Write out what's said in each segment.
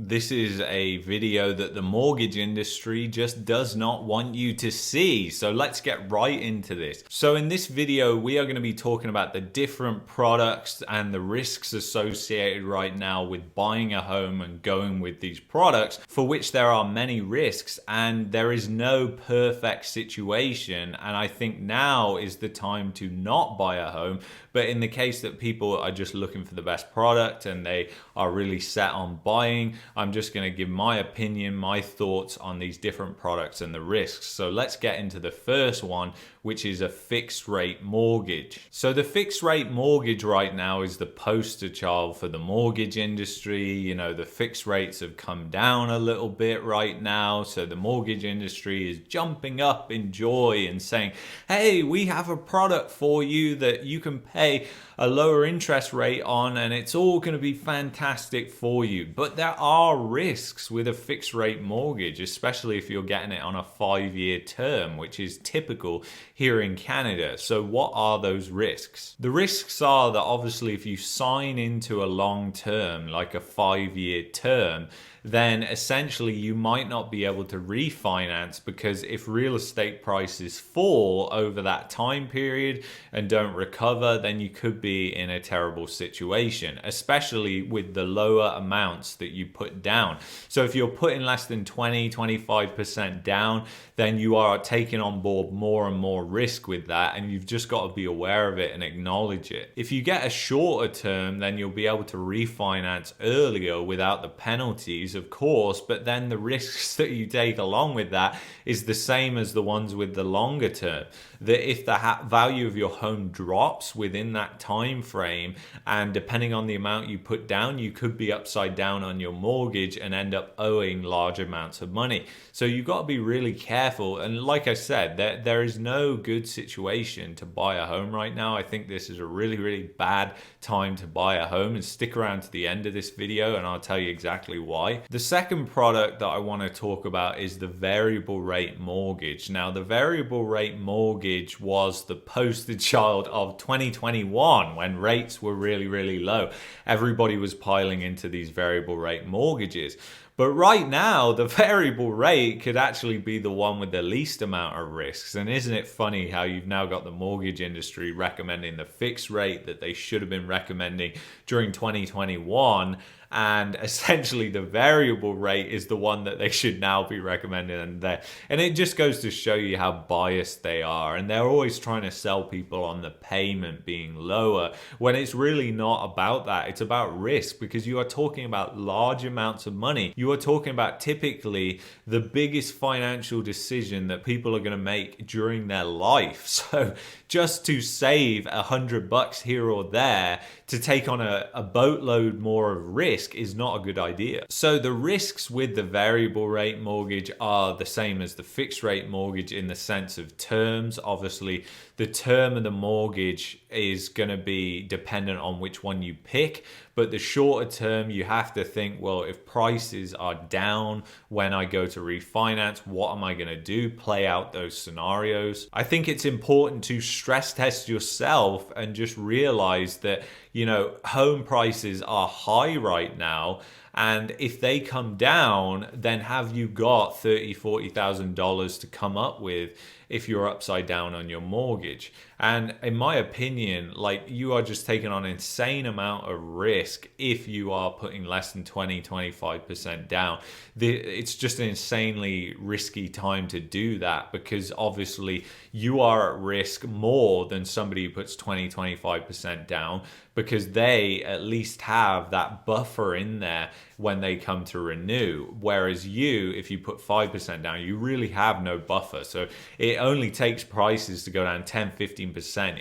This is a video that the mortgage industry just does not want you to see. So let's get right into this. So in this video, we are going to be talking about the different products and the risks associated right now with buying a home and going with these products, for which there are many risks and there is no perfect situation. And I think now is the time to not buy a home. But in the case that people are just looking for the best product and they are really set on buying, I'm just going to give my opinion, my thoughts on these different products and the risks. So let's get into the first one, which is a fixed rate mortgage. So the fixed rate mortgage right now is the poster child for the mortgage industry. You know, the fixed rates have come down a little bit right now. So the mortgage industry is jumping up in joy and saying, hey, we have a product for you that you can pay a lower interest rate on and it's all going to be fantastic for you. But there are risks with a fixed rate mortgage, especially if you're getting it on a 5-year term, which is typical here in Canada. So what are those risks? The risks are that obviously if you sign into a long term, like a 5-year term, then essentially you might not be able to refinance, because if real estate prices fall over that time period and don't recover, then you could be in a terrible situation, especially with the lower amounts that you put down. So if you're putting less than 25% down, then you are taking on board more and more risk with that, and you've just got to be aware of it and acknowledge it. If you get a shorter term, then you'll be able to refinance earlier without the penalties, of course, but then the risks that you take along with that is the same as the ones with the longer term. That if the value of your home drops within that time frame, and depending on the amount you put down, you could be upside down on your mortgage and end up owing large amounts of money. So you've got to be really careful. And like I said, there is no good situation to buy a home right now. I think this is a really, really bad time to buy a home, and stick around to the end of this video and I'll tell you exactly why. The second product that I want to talk about is the variable rate mortgage. Now, the variable rate mortgage was the poster child of 2021 when rates were really, really low. Everybody was piling into these variable rate mortgages. But right now, the variable rate could actually be the one with the least amount of risks. And isn't it funny how you've now got the mortgage industry recommending the fixed rate that they should have been recommending during 2021? And essentially the variable rate is the one that they should now be recommending. And it just goes to show you how biased they are. And they're always trying to sell people on the payment being lower, when it's really not about that. It's about risk, because you are talking about large amounts of money. You are talking about typically the biggest financial decision that people are going to make during their life. So just to save $100 here or there to take on a boatload more of risk is not a good idea. So the risks with the variable rate mortgage are the same as the fixed rate mortgage in the sense of terms. Obviously, the term of the mortgage is going to be dependent on which one you pick. But the shorter term, you have to think, well, if prices are down when I go to refinance, what am I going to do? Play out those scenarios. I think it's important to stress test yourself and just realize that, you know, home prices are high right now. And if they come down, then have you got $30,000-$40,000 to come up with if you're upside down on your mortgage? And in my opinion, like, you are just taking on an insane amount of risk if you are putting less than 20-25% down. It's just an insanely risky time to do that, because obviously you are at risk more than somebody who puts 20-25% down, because they at least have that buffer in there when they come to renew. Whereas you, if you put 5% down, you really have no buffer. So it only takes prices to go down 10-15%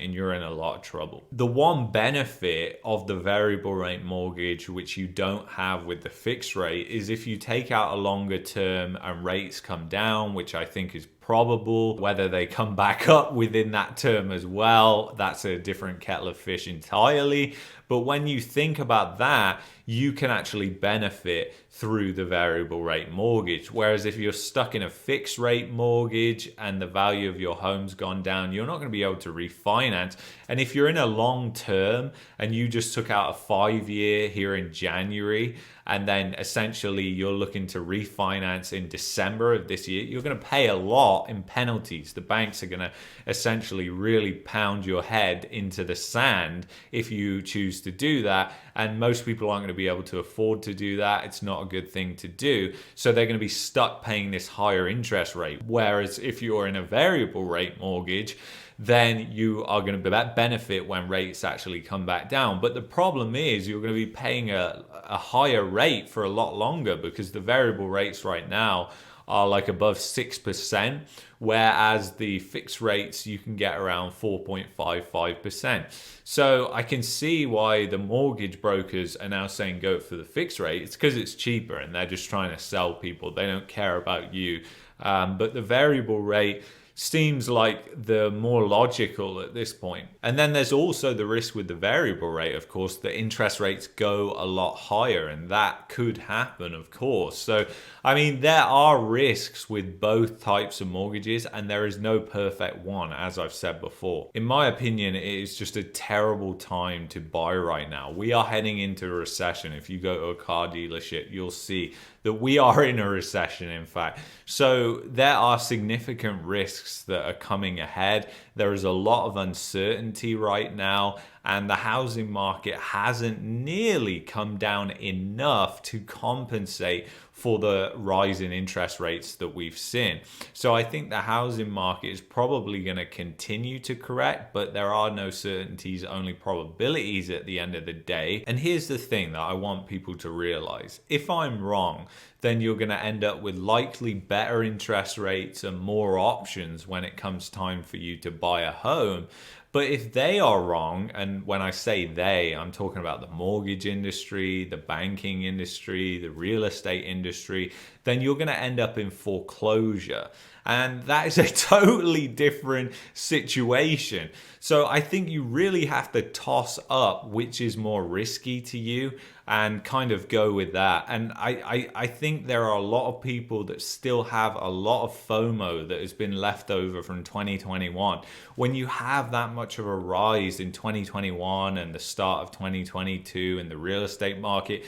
and you're in a lot of trouble. The one benefit of the variable rate mortgage, which you don't have with the fixed rate, is if you take out a longer term and rates come down, which I think is probable. Whether they come back up within that term as well, that's a different kettle of fish entirely. But when you think about that, you can actually benefit through the variable rate mortgage. Whereas if you're stuck in a fixed rate mortgage and the value of your home's gone down, you're not going to be able to refinance. And if you're in a long term and you just took out a 5-year here in January and then essentially you're looking to refinance in December of this year, you're going to pay a lot in penalties. The banks are going to essentially really pound your head into the sand if you choose to do that. And most people aren't going to be able to afford to do that. It's not a good thing to do. So they're going to be stuck paying this higher interest rate. Whereas if you're in a variable rate mortgage, then you are going to benefit when rates actually come back down. But the problem is you're going to be paying a higher rate for a lot longer, because the variable rates right now are like above 6%, whereas the fixed rates you can get around 4.55%. So I can see why the mortgage brokers are now saying go for the fixed rate. It's because it's cheaper and they're just trying to sell people. They don't care about you. But the variable rate seems like the more logical at this point. And then there's also the risk with the variable rate, of course, the interest rates go a lot higher, and that could happen, of course. So, I mean, there are risks with both types of mortgages, and there is no perfect one, as I've said before. In my opinion, it is just a terrible time to buy right now. We are heading into a recession. If you go to a car dealership, you'll see that we are in a recession, in fact. So there are significant risks that are coming ahead. There is a lot of uncertainty right now, and the housing market hasn't nearly come down enough to compensate for the rise in interest rates that we've seen. So I think the housing market is probably going to continue to correct, but there are no certainties, only probabilities at the end of the day. And here's the thing that I want people to realize. If I'm wrong, then you're going to end up with likely better interest rates and more options when it comes time for you to buy a home. But if they are wrong, and when I say they, I'm talking about the mortgage industry, the banking industry, the real estate industry, then you're going to end up in foreclosure. And that is a totally different situation. So I think you really have to toss up which is more risky to you and kind of go with that. And I think there are a lot of people that still have a lot of FOMO that has been left over from 2021. When you have that much of a rise in 2021 and the start of 2022 in the real estate market,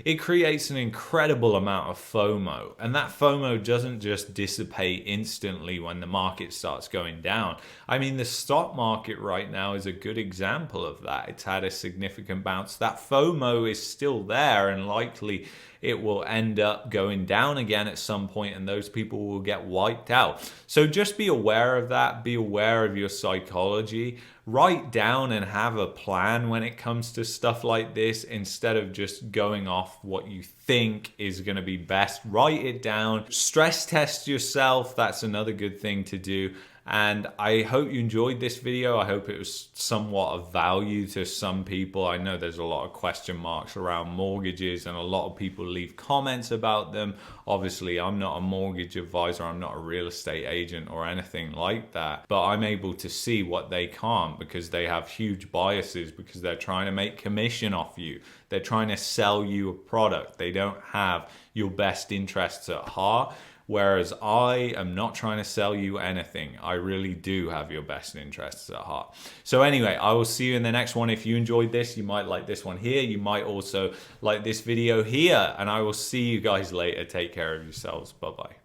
it creates an incredible amount of FOMO. And that FOMO doesn't just dissipate instantly when the market starts going down. I mean, the stock market right now is a good example of that. It's had a significant bounce. That FOMO is still there, and likely it will end up going down again at some point, and those people will get wiped out. So just be aware of that. Be aware of your psychology. Write down and have a plan when it comes to stuff like this, instead of just going off what you think is going to be best. Write it down. Stress test yourself. That's another good thing to do. And I hope you enjoyed this video. I hope it was somewhat of value to some people. I know there's a lot of question marks around mortgages, and a lot of people leave comments about them. Obviously, I'm not a mortgage advisor. I'm not a real estate agent or anything like that. But I'm able to see what they can't, because they have huge biases, because they're trying to make commission off you. They're trying to sell you a product. They don't have your best interests at heart. Whereas I am not trying to sell you anything. I really do have your best interests at heart. So anyway, I will see you in the next one. If you enjoyed this, you might like this one here. You might also like this video here. And I will see you guys later. Take care of yourselves. Bye-bye.